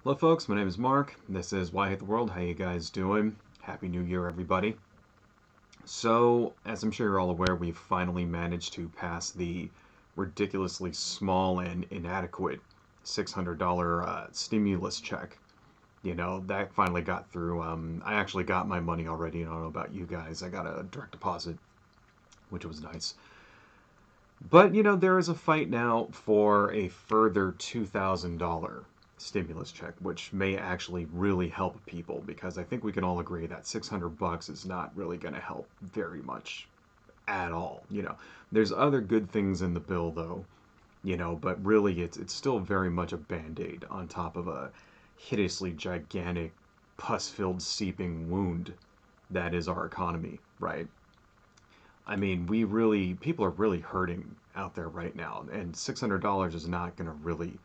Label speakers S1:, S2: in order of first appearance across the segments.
S1: Hello folks, my name is Mark. This is Why I Hate the World. How you guys doing? Happy New Year, everybody. So, as I'm sure you're all aware, we've finally managed to pass the ridiculously small and inadequate $600 stimulus check. That finally got through. I actually got my money already. I don't know about you guys. I got a direct deposit, which was nice. But, there is a fight now for a further $2,000 stimulus check, which may actually really help people because I think we can all agree that 600 bucks is not really going to help very much at all. There's other good things in the bill though, but really it's still very much a band-aid on top of a hideously gigantic pus-filled seeping wound that is our economy, right? I mean, people are really hurting out there right now, and $600 is not going to really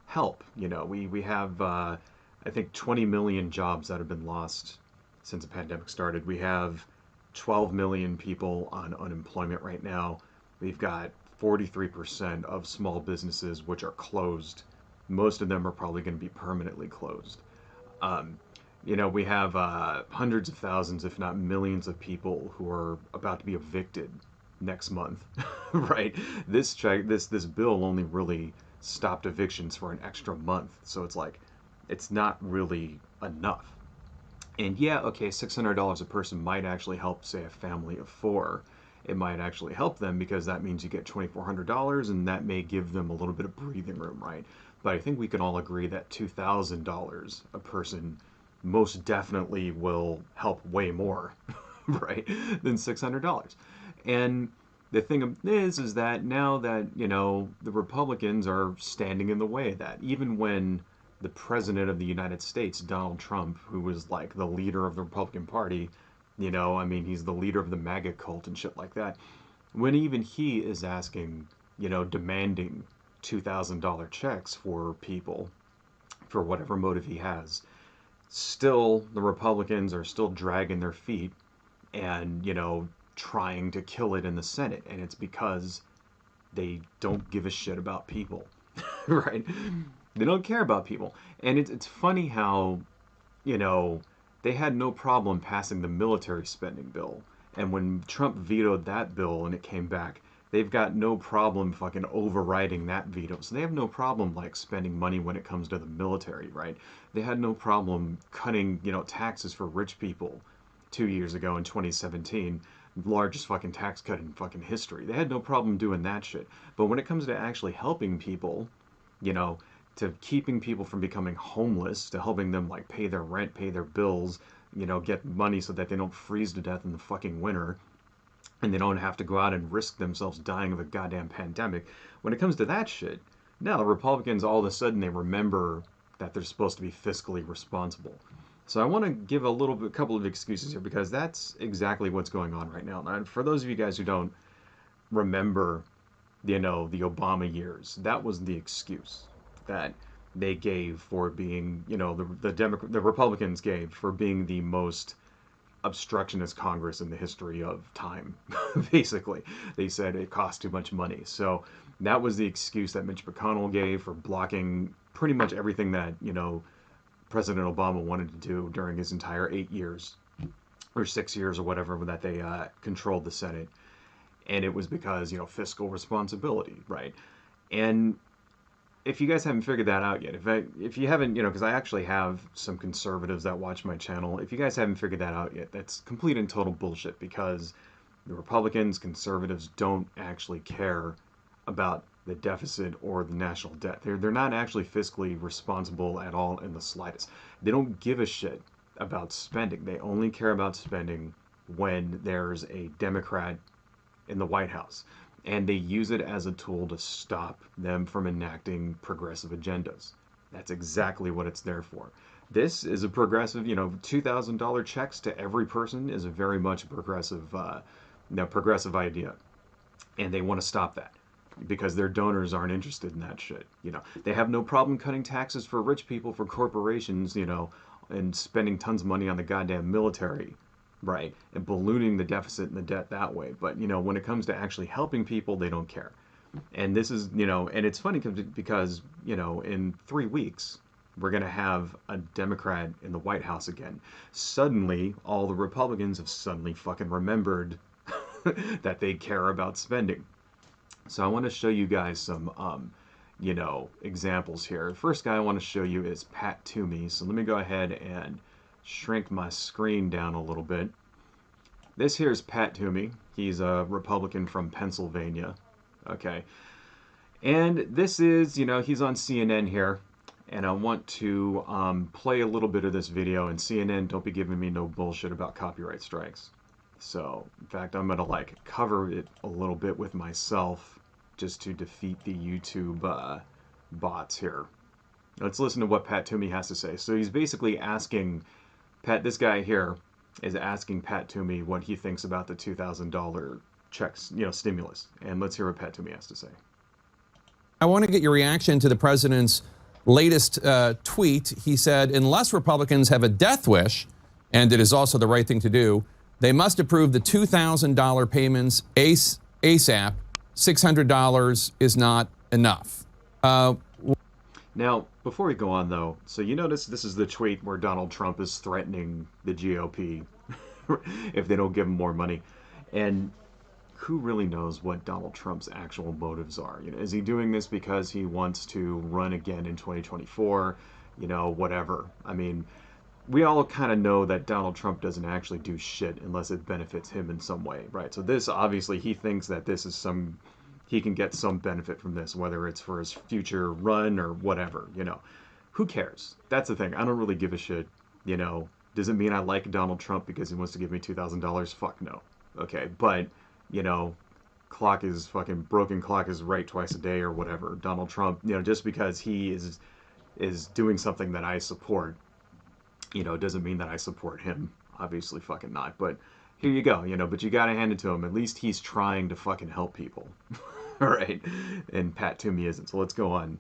S1: help. We have, I think, 20 million jobs that have been lost since the pandemic started. We have 12 million people on unemployment right now. We've got 43% of small businesses which are closed. Most of them are probably going to be permanently closed. Um, we have hundreds of thousands, if not millions, of people who are about to be evicted next month, right? This bill only really stopped evictions for an extra month, so it's like it's not really enough. And yeah, okay, $600 a person might actually help, say, a family of four. It might actually help them because that means you get $2,400, and that may give them a little bit of breathing room, right? But I think we can all agree that $2,000 a person most definitely will help way more, right, than $600. And the thing is that now that, the Republicans are standing in the way of that, even when the president of the United States, Donald Trump, who was like the leader of the Republican Party, I mean, he's the leader of the MAGA cult and shit like that. When even he is asking, demanding $2,000 checks for people for whatever motive he has, still the Republicans are still dragging their feet and, trying to kill it in the Senate. And it's because they don't give a shit about people, right? They don't care about people. And it's funny how, you know, they had no problem passing the military spending bill. And when Trump vetoed that bill and it came back, they've got no problem fucking overriding that veto. So they have no problem like spending money when it comes to the military, right? They had no problem cutting, taxes for rich people 2 years ago in 2017, largest fucking tax cut in fucking history. They had no problem doing that shit. But when it comes to actually helping people, you know, to keeping people from becoming homeless, to helping them like pay their rent, pay their bills, get money so that they don't freeze to death in the fucking winter and they don't have to go out and risk themselves dying of a goddamn pandemic. When it comes to that shit, now the Republicans all of a sudden they remember that they're supposed to be fiscally responsible. So I want to give a couple of excuses here because that's exactly what's going on right now. And for those of you guys who don't remember, the Obama years, that was the excuse that they gave for being, the Republicans gave for being the most obstructionist Congress in the history of time. Basically, they said it cost too much money. So that was the excuse that Mitch McConnell gave for blocking pretty much everything that President Obama wanted to do during his entire 8 years or 6 years or whatever that they controlled the Senate. And it was because fiscal responsibility, right? And if you guys haven't figured that out yet, if you haven't, because I actually have some conservatives that watch my channel. If you guys haven't figured that out yet, that's complete and total bullshit because the Republicans, conservatives don't actually care about the deficit or the national debt. They're not actually fiscally responsible at all in the slightest. They don't give a shit about spending. They only care about spending when there's a Democrat in the White House. And they use it as a tool to stop them from enacting progressive agendas. That's exactly what it's there for. This is a progressive, $2,000 checks to every person is a very much progressive idea, and they want to stop that because their donors aren't interested in that shit. They have no problem cutting taxes for rich people, for corporations, and spending tons of money on the goddamn military, right? And ballooning the deficit and the debt that way. But, when it comes to actually helping people, they don't care. And this is, and it's funny because, in 3 weeks, we're going to have a Democrat in the White House again. Suddenly, all the Republicans have suddenly fucking remembered that they care about spending. So I want to show you guys some, examples here. The first guy I want to show you is Pat Toomey. So let me go ahead and shrink my screen down a little bit. This here is Pat Toomey. He's a Republican from Pennsylvania. Okay. And this is, he's on CNN here. And I want to play a little bit of this video. And CNN, don't be giving me no bullshit about copyright strikes. So, in fact, I'm going to cover it a little bit with myself just to defeat the YouTube bots here. Let's listen to what Pat Toomey has to say. So he's basically asking this guy here is asking Pat Toomey what he thinks about the $2,000 checks, stimulus. And let's hear what Pat Toomey has to say.
S2: I want to get your reaction to the president's latest tweet. He said, unless Republicans have a death wish, and it is also the right thing to do, they must approve the $2,000 payments ASAP. $600 is not enough.
S1: Now, before we go on, though, so you notice this is the tweet where Donald Trump is threatening the GOP if they don't give him more money. And who really knows what Donald Trump's actual motives are? Is he doing this because he wants to run again in 2024? Whatever. I mean, we all kind of know that Donald Trump doesn't actually do shit unless it benefits him in some way, right? So this, obviously, he thinks that this is he can get some benefit from this, whether it's for his future run or whatever, Who cares? That's the thing. I don't really give a shit, Does it mean I like Donald Trump because he wants to give me $2,000? Fuck no. Okay, but, clock is fucking broken, clock is right twice a day or whatever. Donald Trump, just because he is doing something that I support, doesn't mean that I support him. Obviously fucking not. But here you go, but you gotta hand it to him. At least he's trying to fucking help people. All right. And Pat Toomey isn't. So let's go on.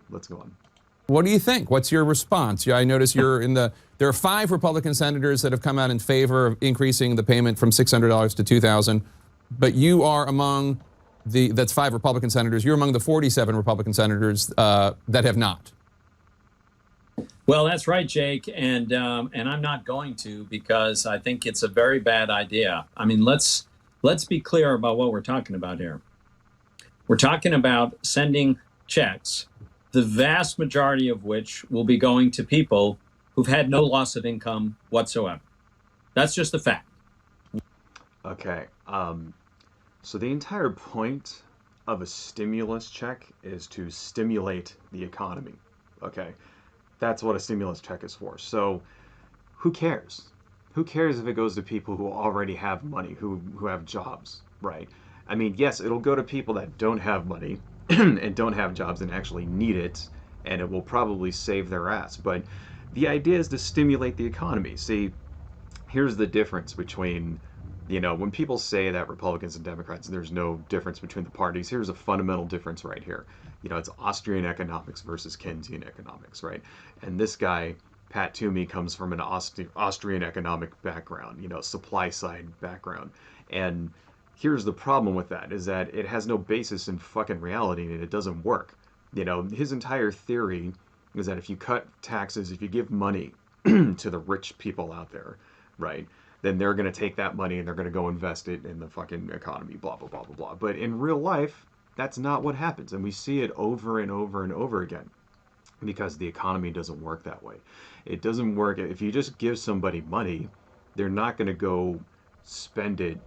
S2: What do you think? What's your response? Yeah, I notice you're there are 5 Republican senators that have come out in favor of increasing the payment from $600 to $2,000. But you are among that's 5 Republican senators. You're among the 47 Republican senators that have not.
S3: Well, that's right, Jake, and I'm not going to, because I think it's a very bad idea. I mean, let's be clear about what we're talking about here. We're talking about sending checks, the vast majority of which will be going to people who've had no loss of income whatsoever. That's just a fact.
S1: Okay. So the entire point of a stimulus check is to stimulate the economy. Okay. That's what a stimulus check is for. So who cares? Who cares if it goes to people who already have money, who have jobs, right? I mean, yes, it'll go to people that don't have money and don't have jobs and actually need it, and it will probably save their ass. But the idea is to stimulate the economy. See, here's the difference between, when people say that Republicans and Democrats, there's no difference between the parties, here's a fundamental difference right here. It's Austrian economics versus Keynesian economics, right? And this guy, Pat Toomey, comes from an Austrian economic background, supply side background. And here's the problem with that, is that it has no basis in fucking reality and it doesn't work. His entire theory is that if you cut taxes, if you give money to the rich people out there, right, then they're going to take that money and they're going to go invest it in the fucking economy, blah, blah, blah, blah, blah. But in real life, that's not what happens. And we see it over and over and over again because the economy doesn't work that way. It doesn't work. If you just give somebody money, they're not going to go spend it,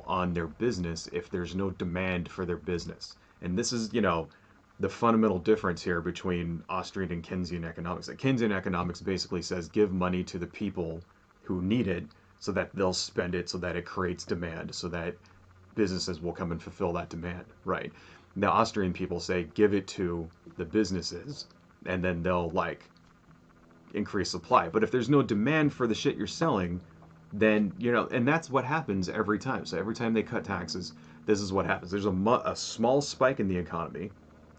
S1: on their business if there's no demand for their business. And this is, the fundamental difference here between Austrian and Keynesian economics. Like Keynesian economics basically says give money to the people who need it so that they'll spend it, so that it creates demand, so that businesses will come and fulfill that demand, right? The Austrian people say give it to the businesses and then they'll increase supply. But if there's no demand for the shit you're selling, then, and that's what happens every time. So every time they cut taxes, this is what happens. There's a small spike in the economy,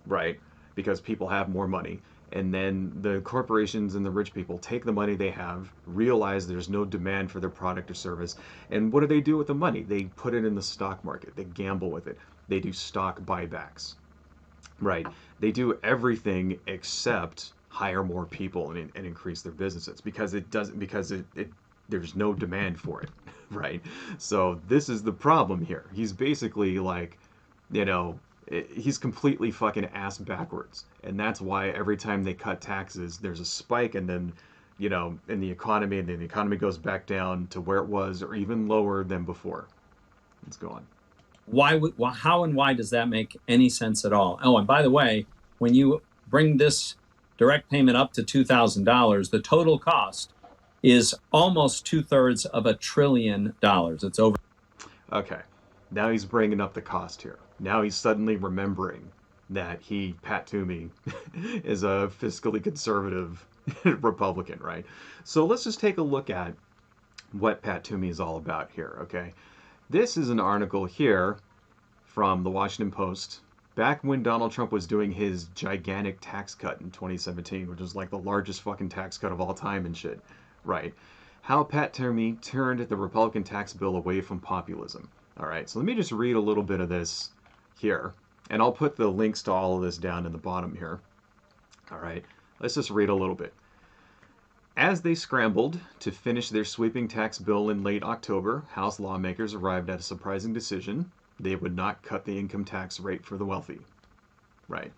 S1: right? Because people have more money. And then the corporations and the rich people take the money they have, realize there's no demand for their product or service. And what do they do with the money? They put it in the stock market. They gamble with it. They do stock buybacks, right? They do everything except hire more people and increase their businesses because it doesn't because it there's no demand for it, right? So this is the problem here. He's basically like, he's completely fucking ass backwards, and that's why every time they cut taxes, there's a spike, and then, in the economy, and then the economy goes back down to where it was or even lower than before. Let's go on.
S3: How and why does that make any sense at all? Oh, and by the way, when you bring this direct payment up to $2,000, the total cost is almost 2/3 of $1 trillion. It's over.
S1: Okay, now he's bringing up the cost here. Now he's suddenly remembering that Pat Toomey, is a fiscally conservative Republican, right? So let's just take a look at what Pat Toomey is all about here, okay? This is an article here from the Washington Post back when Donald Trump was doing his gigantic tax cut in 2017, which was like the largest fucking tax cut of all time and shit, right? How Pat Toomey turned the Republican tax bill away from populism. All right, so let me just read a little bit of this here, and I'll put the links to all of this down in the bottom here. All right, let's just read a little bit. As they scrambled to finish their sweeping tax bill in late October, House lawmakers arrived at a surprising decision. They would not cut the income tax rate for the wealthy. Right.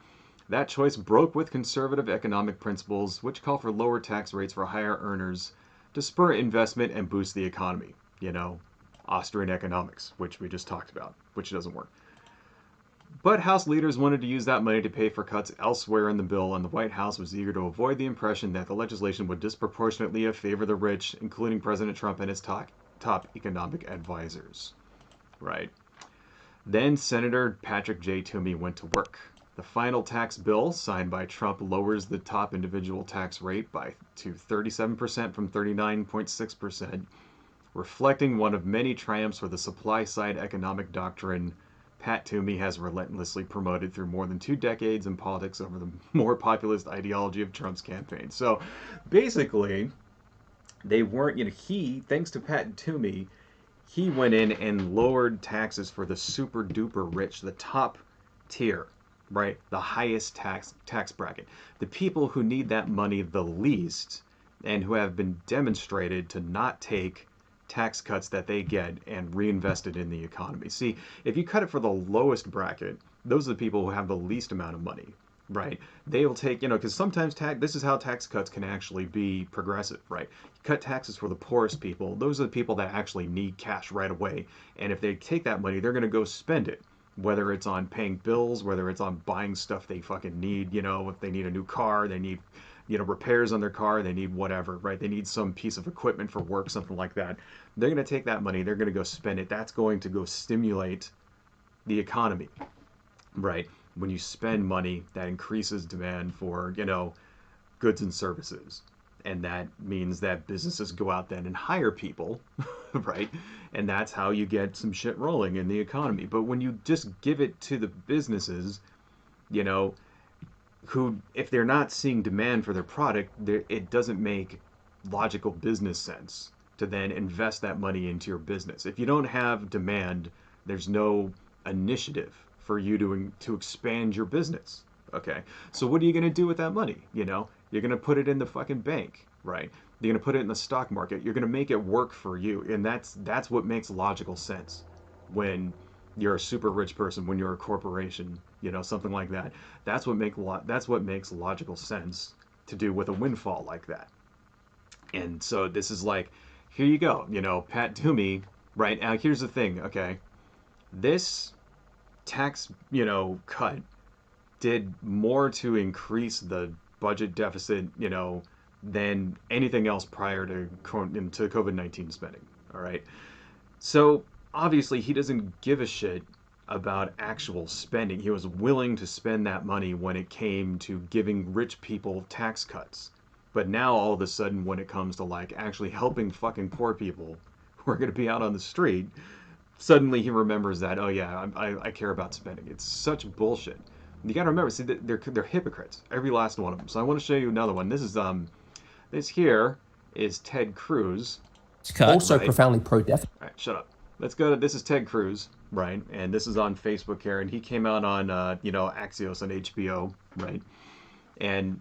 S1: That choice broke with conservative economic principles, which call for lower tax rates for higher earners to spur investment and boost the economy. Austrian economics, which we just talked about, which doesn't work. But House leaders wanted to use that money to pay for cuts elsewhere in the bill, and the White House was eager to avoid the impression that the legislation would disproportionately favor the rich, including President Trump and his top economic advisors. Right. Then Senator Patrick J. Toomey went to work. The final tax bill, signed by Trump, lowers the top individual tax rate to 37% from 39.6%, reflecting one of many triumphs for the supply-side economic doctrine Pat Toomey has relentlessly promoted through more than 2 decades in politics over the more populist ideology of Trump's campaign. So basically, they weren't, thanks to Pat Toomey, he went in and lowered taxes for the super duper rich, the top tier, right? The highest tax bracket. The people who need that money the least and who have been demonstrated to not take tax cuts that they get and reinvest it in the economy. See, if you cut it for the lowest bracket, those are the people who have the least amount of money, right? They will take, because sometimes this is how tax cuts can actually be progressive, right? You cut taxes for the poorest people. Those are the people that actually need cash right away. And if they take that money, they're going to go spend it, whether it's on paying bills, whether it's on buying stuff they fucking need, if they need a new car, they need repairs on their car, they need whatever, right? They need some piece of equipment for work, something like that. They're going to take that money, they're going to go spend it. That's going to go stimulate the economy, right? When you spend money, that increases demand for, goods and services. And that means that businesses go out then and hire people, right? And that's how you get some shit rolling in the economy. But when you just give it to the businesses, who, if they're not seeing demand for their product, it doesn't make logical business sense to then invest that money into your business. If you don't have demand, there's no initiative for you to expand your business. Okay, so what are you going to do with that money? You're going to put it in the fucking bank, right? You're going to put it in the stock market. You're going to make it work for you, and that's what makes logical sense when you're a super rich person, when you're a corporation, something like that. That's what makes logical sense to do with a windfall like that. And so this is like, here you go, Pat Toomey, right? Now here's the thing, okay? This tax, cut did more to increase the budget deficit, than anything else prior to COVID-19 spending, all right? So obviously he doesn't give a shit about actual spending. He was willing to spend that money when it came to giving rich people tax cuts. But now all of a sudden when it comes to like actually helping fucking poor people who are going to be out on the street, suddenly he remembers that, oh yeah, I care about spending. It's such bullshit. You got to remember, see, they're hypocrites, every last one of them. So I want to show you another one. This here is Ted Cruz.
S4: Also
S1: right?
S4: Profoundly pro-deficit.
S1: All right, shut up. Let's go. This is Ted Cruz, right? And this is on Facebook here, and he came out on, Axios on HBO, right? And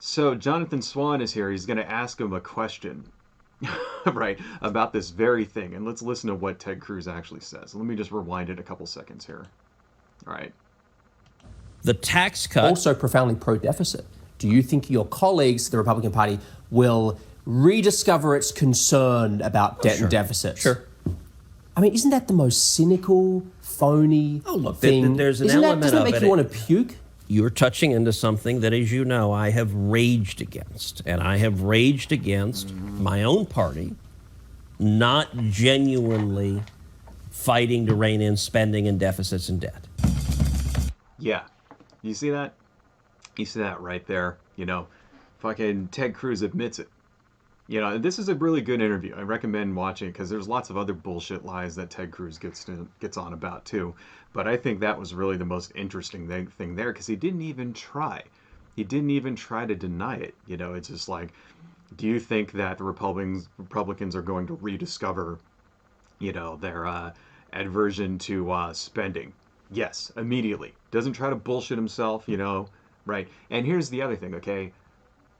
S1: So Jonathan Swan is here. He's going to ask him a question, right, about this very thing. And let's listen to what Ted Cruz actually says. Let me just rewind it a couple seconds here. All right.
S4: The tax cut.
S5: Also profoundly pro-deficit. Do you think your colleagues, the Republican Party, will rediscover its concern about debt and deficits?
S4: Sure.
S5: I mean, isn't that the most cynical, phony thing?
S4: There's an
S5: doesn't
S4: element
S5: that
S4: of
S5: make
S4: it.
S5: you want to puke?
S4: You're touching into something that, as you know, I have raged against. And I have raged against my own party not genuinely fighting to rein in spending and deficits and debt.
S1: Yeah. You see that? You see that right there? You know, fucking Ted Cruz admits it. You know, this is a really good interview. I recommend watching it because there's lots of other bullshit lies that Ted Cruz gets on about too. But I think that was really the most interesting thing there because he didn't even try. He didn't even try to deny it. You know, it's just like, do you think that the Republicans are going to rediscover, you know, their aversion to spending? Yes, immediately. Doesn't try to bullshit himself, you know, right? And here's the other thing, okay?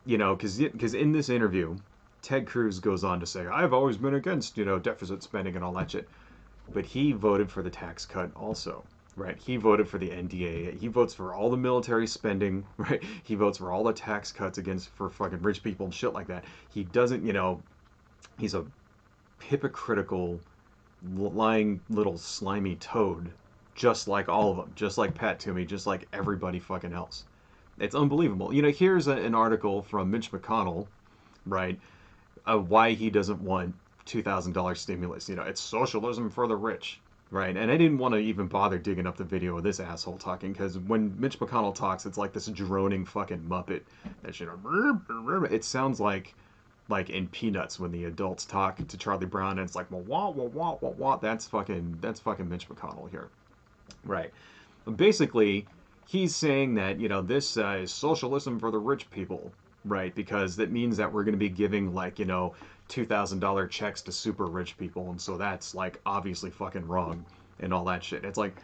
S1: You know, because in this interview, Ted Cruz goes on to say, I've always been against, you know, deficit spending and all that shit. But he voted for the tax cut also, right? He voted for the NDA. He votes for all the military spending, right? He votes for all the tax cuts for fucking rich people and shit like that. He doesn't, you know, he's a hypocritical, lying little slimy toad, just like all of them, just like Pat Toomey, just like everybody fucking else. It's unbelievable. You know, here's an article from Mitch McConnell, right? Why he doesn't want $2,000 stimulus. You know, it's socialism for the rich, right? And I didn't want to even bother digging up the video of this asshole talking because when Mitch McConnell talks, it's like this droning fucking Muppet. That shit, it sounds like in Peanuts when the adults talk to Charlie Brown and it's like, wah, wah, wah, wah, wah. That's fucking Mitch McConnell here, right? Basically, he's saying that, you know, this is socialism for the rich people, right? Because that means that we're going to be giving, like, you know, $2,000 checks to super rich people. And so that's, like, obviously fucking wrong and all that shit. It's like,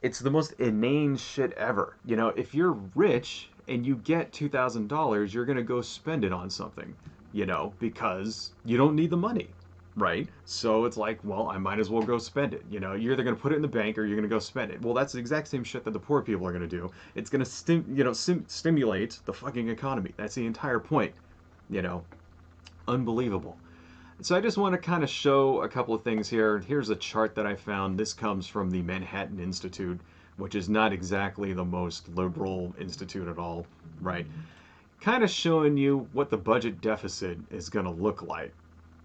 S1: it's the most inane shit ever. You know, if you're rich and you get $2,000, you're going to go spend it on something, you know, because you don't need the money. Right? So it's like, well, I might as well go spend it. You know, you're either going to put it in the bank or you're going to go spend it. Well, that's the exact same shit that the poor people are going to do. It's going to stimulate the fucking economy. That's the entire point. You know, unbelievable. So I just want to kind of show a couple of things here. Here's a chart that I found. This comes from the Manhattan Institute, which is not exactly the most liberal institute at all, right? Kind of showing you what the budget deficit is going to look like,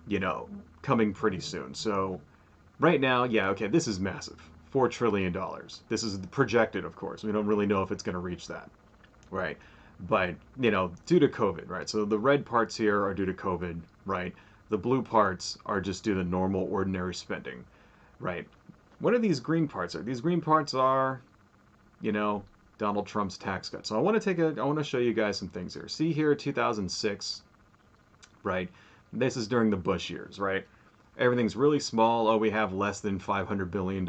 S1: you know, coming pretty soon. So right now, yeah, okay, this is massive. $4 trillion. This is projected, of course. We don't really know if it's going to reach that, right? But, you know, due to COVID, right? So the red parts here are due to COVID, right? The blue parts are just due to normal, ordinary spending, right? What are these green parts? These green parts are, you know, Donald Trump's tax cut. So I want to show you guys some things here. See here, 2006, right? This is during the Bush years, right? Everything's really small. Oh, we have less than $500 billion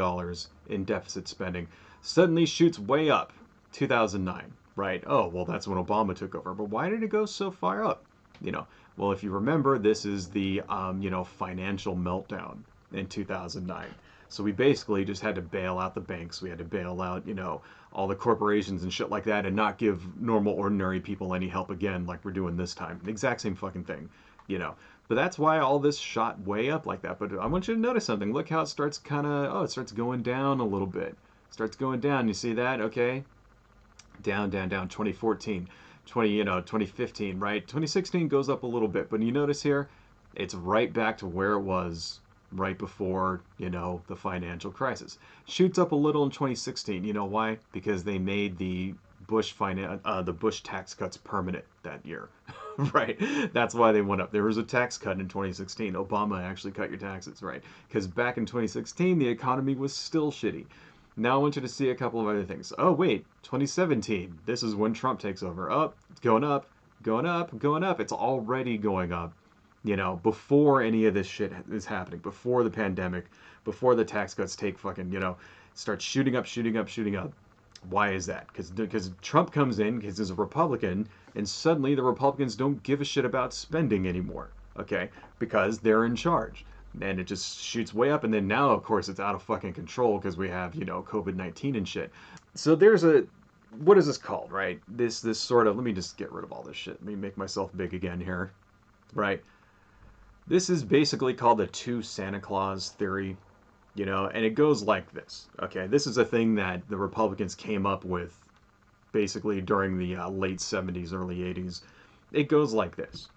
S1: in deficit spending. Suddenly shoots way up, 2009, right? Oh, well, that's when Obama took over. But why did it go so far up? You know, well, if you remember, this is the, you know, financial meltdown in 2009. So we basically just had to bail out the banks. We had to bail out, you know, all the corporations and shit like that and not give normal, ordinary people any help again like we're doing this time. The exact same fucking thing, you know. But that's why all this shot way up like that. But I want you to notice something. Look how it starts it starts going down a little bit. It starts going down. You see that? Okay. Down, down, down. 2014, 2015, right? 2016 goes up a little bit. But you notice here, it's right back to where it was right before, you know, the financial crisis. Shoots up a little in 2016. You know why? Because they made the Bush tax cuts permanent that year. Right? That's why they went up. There was a tax cut in 2016. Obama actually cut your taxes, right? Because back in 2016, the economy was still shitty. Now I want you to see a couple of other things. Oh, wait, 2017. This is when Trump takes over. Up, going up, going up, going up. It's already going up, you know, before any of this shit is happening, before the pandemic, before the tax cuts take fucking, you know, start shooting up, shooting up, shooting up. Why is that? Because Trump comes in because he's a Republican, and suddenly the Republicans don't give a shit about spending anymore. Okay, because they're in charge, and it just shoots way up. And then now, of course, it's out of fucking control because we have COVID-19 and shit. So there's a what is this called, right? This sort of, let me just get rid of all this shit. Let me make myself big again here, right? This is basically called the two Santa Claus theory. And it goes like this. Okay, this is a thing that the Republicans came up with basically during the late 70s, early 80s. It goes like this.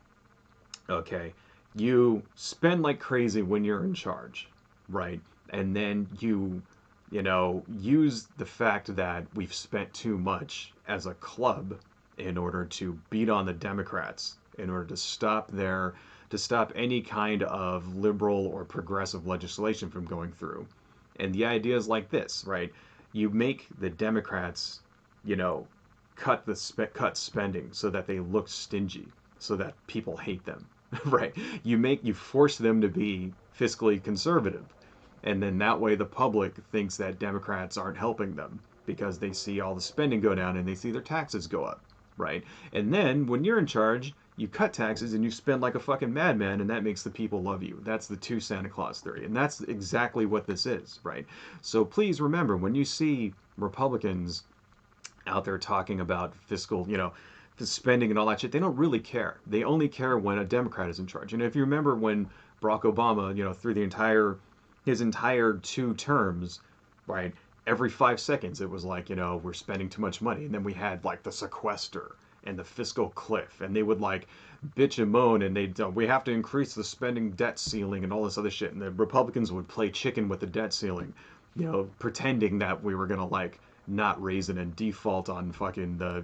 S1: Okay, you spend like crazy when you're in charge, right? And then use the fact that we've spent too much as a club in order to beat on the Democrats, in order to stop any kind of liberal or progressive legislation from going through. And the idea is like this, right? You make the Democrats, cut spending so that they look stingy, so that people hate them, right? You force them to be fiscally conservative, and then that way the public thinks that Democrats aren't helping them because they see all the spending go down and they see their taxes go up, right? And then when you're in charge, you cut taxes and you spend like a fucking madman, and that makes the people love you. That's the two Santa Claus theory, and that's exactly what this is, right? So please remember, when you see Republicans out there talking about fiscal, spending and all that shit, they don't really care. They only care when a Democrat is in charge. And if you remember when Barack Obama, through his entire 2 terms, right, every 5 seconds it was like, we're spending too much money. And then we had like the sequester and the fiscal cliff, and they would like bitch and moan, and we have to increase the spending debt ceiling and all this other shit. And the Republicans would play chicken with the debt ceiling, pretending that we were gonna like not raise it and default on fucking the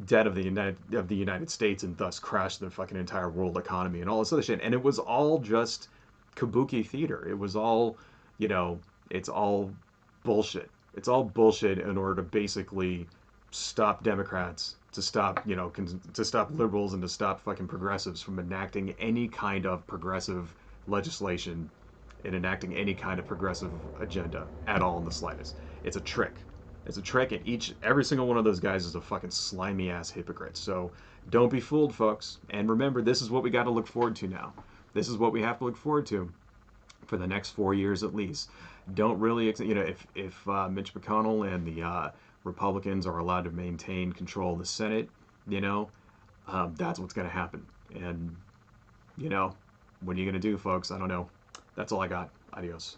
S1: debt of the United States, and thus crash the fucking entire world economy and all this other shit. And it was all just kabuki theater. It was all, it's all bullshit. It's all bullshit in order to basically stop Democrats, to stop, to stop liberals, and to stop fucking progressives from enacting any kind of progressive legislation and enacting any kind of progressive agenda at all in the slightest. It's a trick. It's a trick, and every single one of those guys is a fucking slimy ass hypocrite. So don't be fooled, folks. And remember, this is what we got to look forward to now. This is what we have to look forward to for the next 4 years at least. Don't really, if Mitch McConell and the Republicans are allowed to maintain control of the Senate, that's what's going to happen. And, what are you going to do, folks? I don't know. That's all I got. Adios.